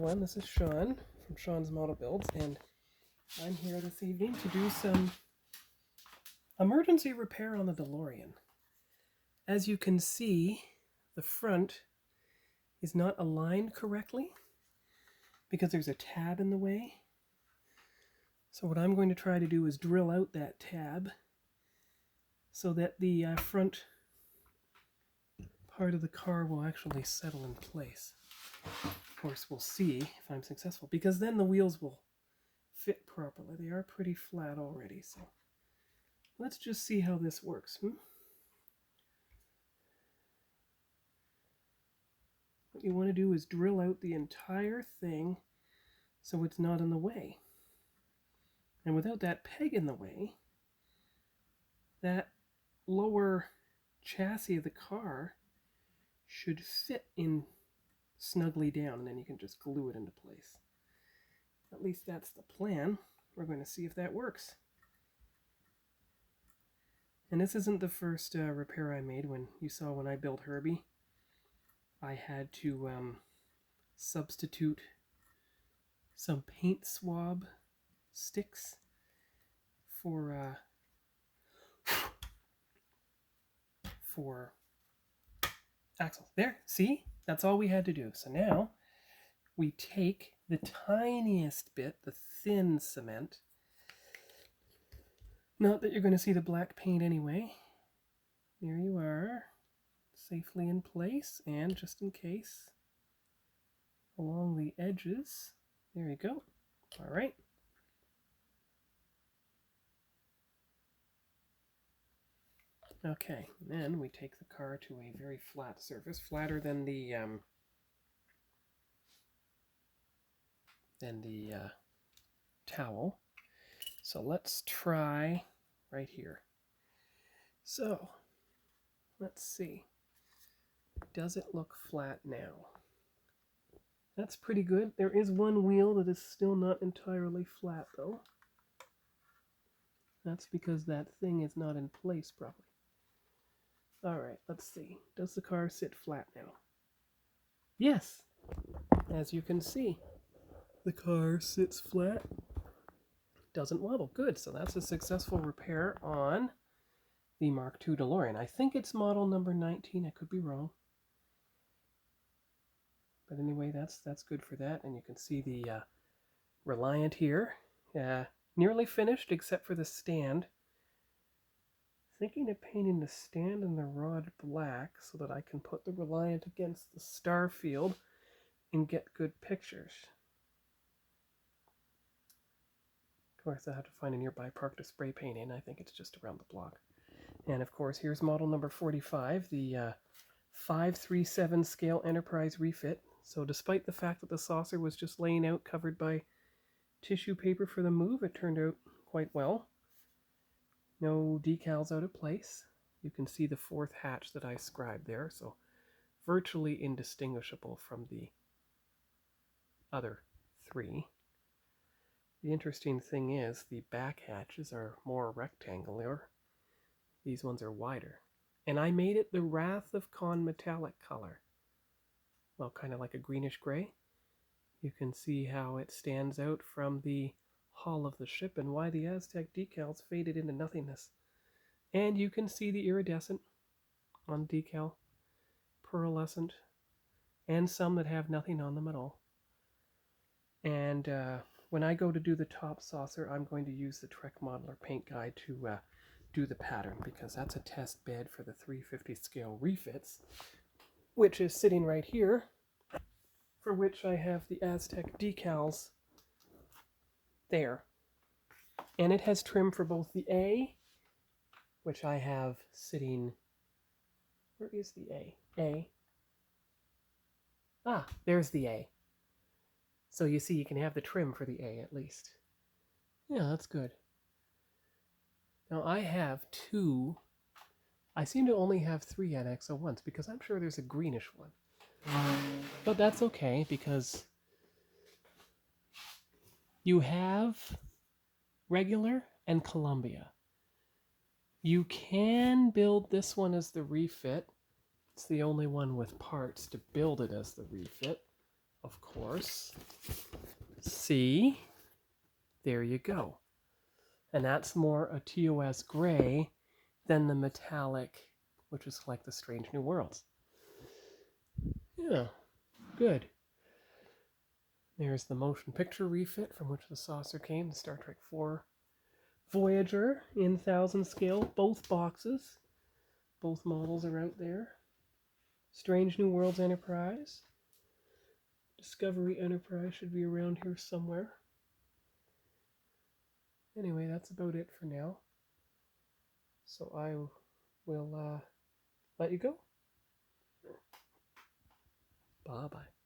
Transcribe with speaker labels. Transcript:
Speaker 1: everyone. This is Sean from Sean's Model Builds, and I'm here this evening to do some emergency repair on the DeLorean. As you can see, the front is not aligned correctly because there's a tab in the way. So what I'm going to try to do is drill out that tab so that the front part of the car will actually settle in place. Of course, we'll see if I'm successful, because then the wheels will fit properly. They are pretty flat already, so let's just see how this works. What you want to do is drill out the entire thing so it's not in the way. And without that peg in the way, that lower chassis of the car should fit in snugly down, and then you can just glue it into place. At least that's the plan. We're going to see if that works. And this isn't the first repair I made. When you saw when I built Herbie, I had to substitute some paint swab sticks for axles. There, see? That's all we had to do. So now we take the tiniest bit, the thin cement. Not that you're going to see the black paint anyway. There you are, safely in place, and just in case, along the edges. There you go. All right. Okay, then we take the car to a very flat surface, flatter than the towel. So let's try right here. So let's see. Does it look flat now? That's pretty good. There is one wheel that is still not entirely flat though. That's because that thing is not in place properly. Alright, let's see. Does the car sit flat now? Yes! As you can see, the car sits flat, doesn't wobble. Good, so that's a successful repair on the Mark II DeLorean. I think it's model number 19, I could be wrong. But anyway, that's good for that, and you can see the Reliant here. Nearly finished except for the stand. Thinking of painting the stand and the rod black so that I can put the Reliant against the star field and get good pictures. Of course, I have to find a nearby park to spray paint in. I think it's just around the block. And of course, here's model number 45, the 537 scale Enterprise refit. So despite the fact that the saucer was just laying out covered by tissue paper for the move, it turned out quite well. No decals out of place. You can see the fourth hatch that I scribed there, so virtually indistinguishable from the other three. The interesting thing is the back hatches are more rectangular. These ones are wider. And I made it the Wrath of Khan metallic color. Well, kind of like a greenish gray. You can see how it stands out from the hull of the ship and why the Aztec decals faded into nothingness. And you can see the iridescent on decal, pearlescent, and some that have nothing on them at all. And when I go to do the top saucer, I'm going to use the Trek Modeler paint guide to do the pattern, because that's a test bed for the 350 scale refits, which is sitting right here, for which I have the Aztec decals there. And it has trim for both the A, which I have sitting... Where is the A? A. Ah, there's the A. So you see, you can have the trim for the A at least. Yeah, that's good. Now I have two. I seem to only have 3 NX-01s because I'm sure there's a greenish one. But that's okay, because you have regular and Columbia. You can build this one as the refit. It's the only one with parts to build it as the refit. of course, see, there you go. And that's more a TOS gray than the metallic, which is like the Strange New Worlds. Yeah, good. There's the motion picture refit from which the saucer came, the Star Trek IV Voyager in 1000 scale, both boxes. Both models are out there. Strange New Worlds Enterprise. Discovery Enterprise should be around here somewhere. Anyway, that's about it for now. So I will let you go. Bye-bye.